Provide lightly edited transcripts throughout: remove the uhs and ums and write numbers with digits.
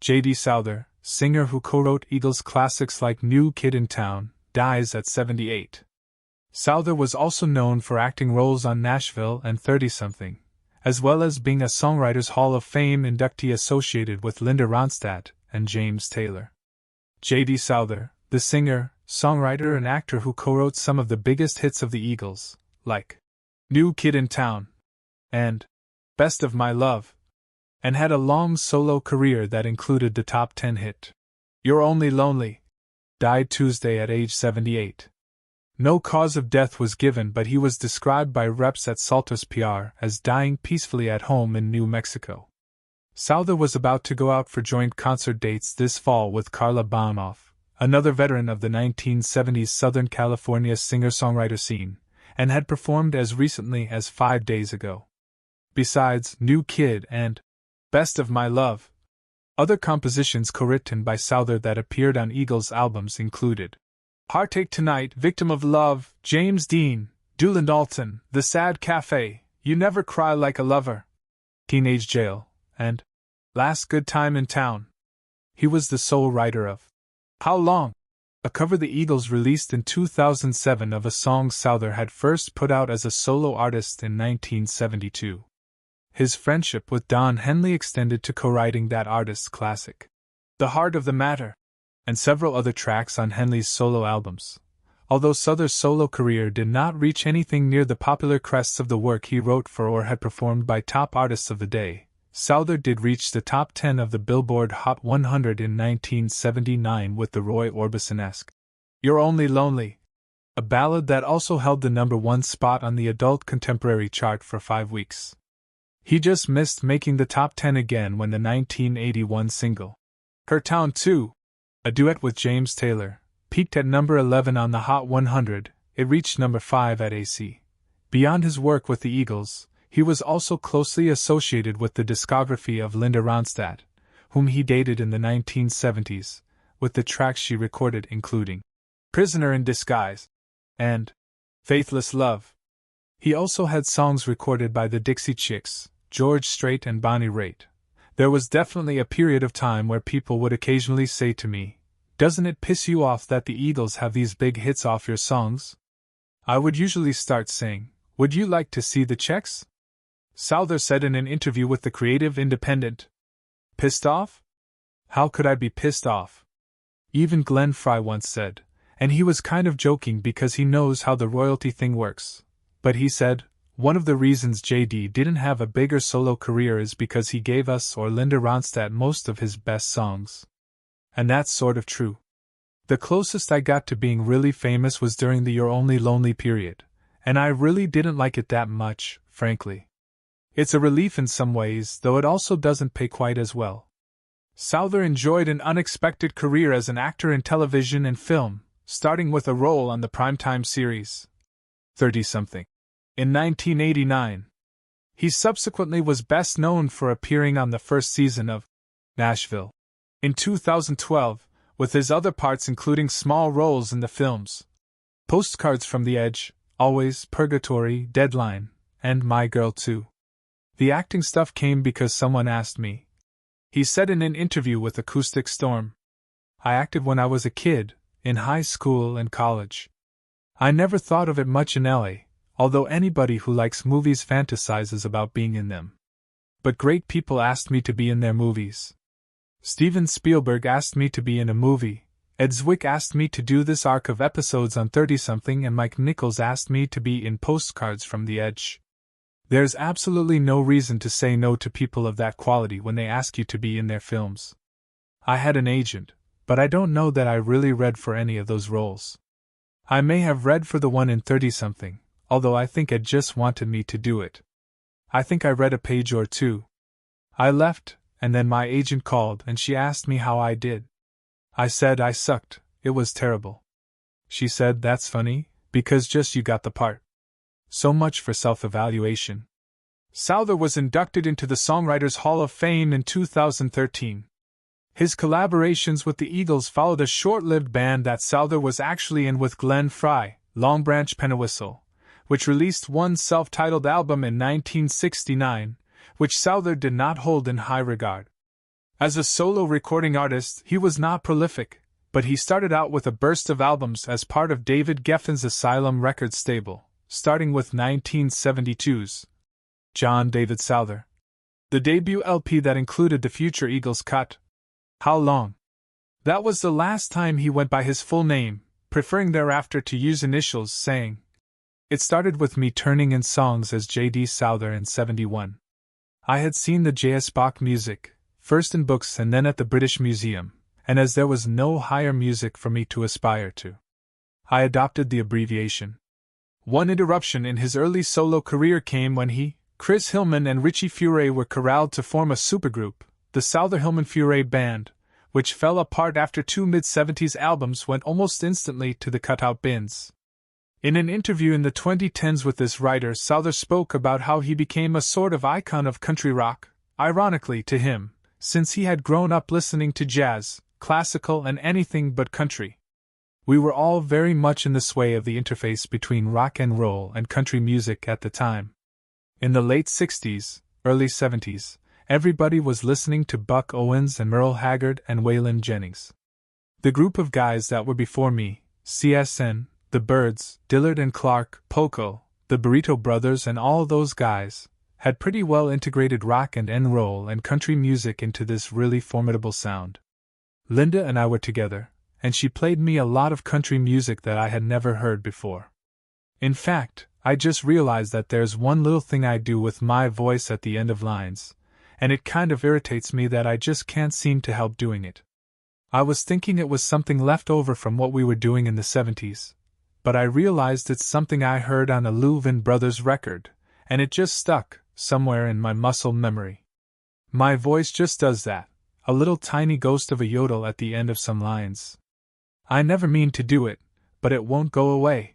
J.D. Souther, singer who co-wrote Eagles classics like New Kid in Town, dies at 78. Souther was also known for acting roles on Nashville and 30-something, as well as being a Songwriters Hall of Fame inductee associated with Linda Ronstadt and James Taylor. J.D. Souther, the singer, songwriter and actor who co-wrote some of the biggest hits of the Eagles, like New Kid in Town and Best of My Love, and had a long solo career that included the top 10 hit, You're Only Lonely, died Tuesday at age 78. No cause of death was given, but he was described by reps at Solters PR as dying peacefully at home in New Mexico. Souther was about to go out for joint concert dates this fall with Karla Bonoff, another veteran of the 1970s Southern California singer-songwriter scene, and had performed as recently as 5 days ago. Besides New Kid and Best of My Love, other compositions co-written by Souther that appeared on Eagles albums included Heartache Tonight, Victim of Love, James Dean, Doolin-Dalton, The Sad Cafe, You Never Cry Like a Lover, Teenage Jail, and Last Good Time in Town. He was the sole writer of How Long?, a cover the Eagles released in 2007 of a song Souther had first put out as a solo artist in 1972. His friendship with Don Henley extended to co-writing that artist's classic, The Heart of the Matter, and several other tracks on Henley's solo albums. Although Souther's solo career did not reach anything near the popular crests of the work he wrote for or had performed by top artists of the day, Souther did reach the top 10 of the Billboard Hot 100 in 1979 with the Roy Orbison-esque You're Only Lonely, a ballad that also held the #1 spot on the adult contemporary chart for 5 weeks. He just missed making the top 10 again when the 1981 single, Her Town 2, a duet with James Taylor, peaked at number 11 on the Hot 100. It reached number 5 at AC. Beyond his work with the Eagles, he was also closely associated with the discography of Linda Ronstadt, whom he dated in the 1970s, with the tracks she recorded including Prisoner in Disguise and Faithless Love. He also had songs recorded by the Dixie Chicks, George Strait and Bonnie Raitt. There was definitely a period of time where people would occasionally say to me, "Doesn't it piss you off that the Eagles have these big hits off your songs?" I would usually start saying, "Would you like to see the checks?" Souther said in an interview with the Creative Independent, "Pissed off? How could I be pissed off?" Even Glenn Frey once said, and he was kind of joking because he knows how the royalty thing works, but he said, one of the reasons JD didn't have a bigger solo career is because he gave us or Linda Ronstadt most of his best songs. And that's sort of true. The closest I got to being really famous was during the You're Only Lonely period, and I really didn't like it that much, frankly. It's a relief in some ways, though it also doesn't pay quite as well. Souther enjoyed an unexpected career as an actor in television and film, starting with a role on the primetime series 30-something. In 1989, he subsequently was best known for appearing on the first season of Nashville. In 2012, with his other parts including small roles in the films Postcards from the Edge, Always, Purgatory, Deadline, and My Girl 2. The acting stuff came because someone asked me. He said in an interview with Acoustic Storm, "I acted when I was a kid, in high school and college. I never thought of it much in LA. Although anybody who likes movies fantasizes about being in them. But great people asked me to be in their movies. Steven Spielberg asked me to be in a movie, Ed Zwick asked me to do this arc of episodes on 30-something, and Mike Nichols asked me to be in Postcards from the Edge. There's absolutely no reason to say no to people of that quality when they ask you to be in their films. I had an agent, but I don't know that I really read for any of those roles. I may have read for the one in 30-something. Although I think Ed just wanted me to do it. I think I read a page or two. I left, and then my agent called and she asked me how I did. I said I sucked, it was terrible. She said, "That's funny, because just you got the part." So much for self-evaluation. Souther was inducted into the Songwriters Hall of Fame in 2013. His collaborations with the Eagles followed a short-lived band that Souther was actually in with Glenn Frey, Long Branch Pennywhistle, which released one self-titled album in 1969, which Souther did not hold in high regard. As a solo recording artist, he was not prolific, but he started out with a burst of albums as part of David Geffen's Asylum Records stable, starting with 1972's John David Souther, the debut LP that included the future Eagles cut, How Long? That was the last time he went by his full name, preferring thereafter to use initials, saying, "It started with me turning in songs as J.D. Souther in 71. I had seen the J.S. Bach music, first in books and then at the British Museum, and as there was no higher music for me to aspire to, I adopted the abbreviation." One interruption in his early solo career came when he, Chris Hillman and Richie Furay were corralled to form a supergroup, the Souther-Hillman-Furay Band, which fell apart after 2 mid-70s albums went almost instantly to the cutout bins. In an interview in the 2010s with this writer, Souther spoke about how he became a sort of icon of country rock, ironically to him, since he had grown up listening to jazz, classical and anything but country. We were all very much in the sway of the interface between rock and roll and country music at the time. In the late 60s, early 70s, everybody was listening to Buck Owens and Merle Haggard and Waylon Jennings. The group of guys that were before me, CSN, the Byrds, Dillard and Clark, Poco, the Burrito Brothers and all those guys, had pretty well integrated rock and roll and country music into this really formidable sound. Linda and I were together, and she played me a lot of country music that I had never heard before. In fact, I just realized that there's one little thing I do with my voice at the end of lines, and it kind of irritates me that I just can't seem to help doing it. I was thinking it was something left over from what we were doing in the 70s, but I realized it's something I heard on a Louvin Brothers record, and it just stuck, somewhere in my muscle memory. My voice just does that, a little tiny ghost of a yodel at the end of some lines. I never mean to do it, but it won't go away.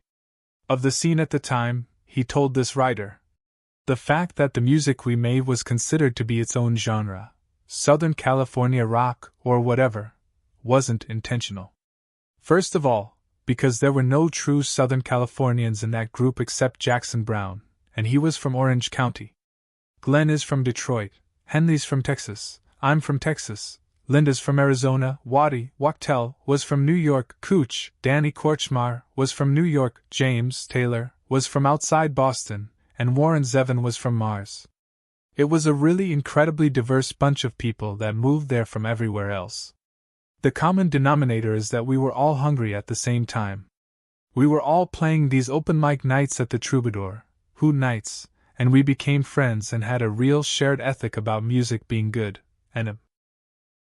Of the scene at the time, he told this writer, the fact that the music we made was considered to be its own genre, Southern California rock or whatever, wasn't intentional. First of all, because there were no true Southern Californians in that group except Jackson Browne, and he was from Orange County. Glenn is from Detroit, Henley's from Texas, I'm from Texas, Linda's from Arizona, Waddy Wachtel was from New York, Cooch, Danny Korchmar was from New York, James Taylor was from outside Boston, and Warren Zevon was from Mars. It was a really incredibly diverse bunch of people that moved there from everywhere else. The common denominator is that we were all hungry at the same time. We were all playing these open mic nights at the Troubadour, Hoot Nights, and we became friends and had a real shared ethic about music being good, and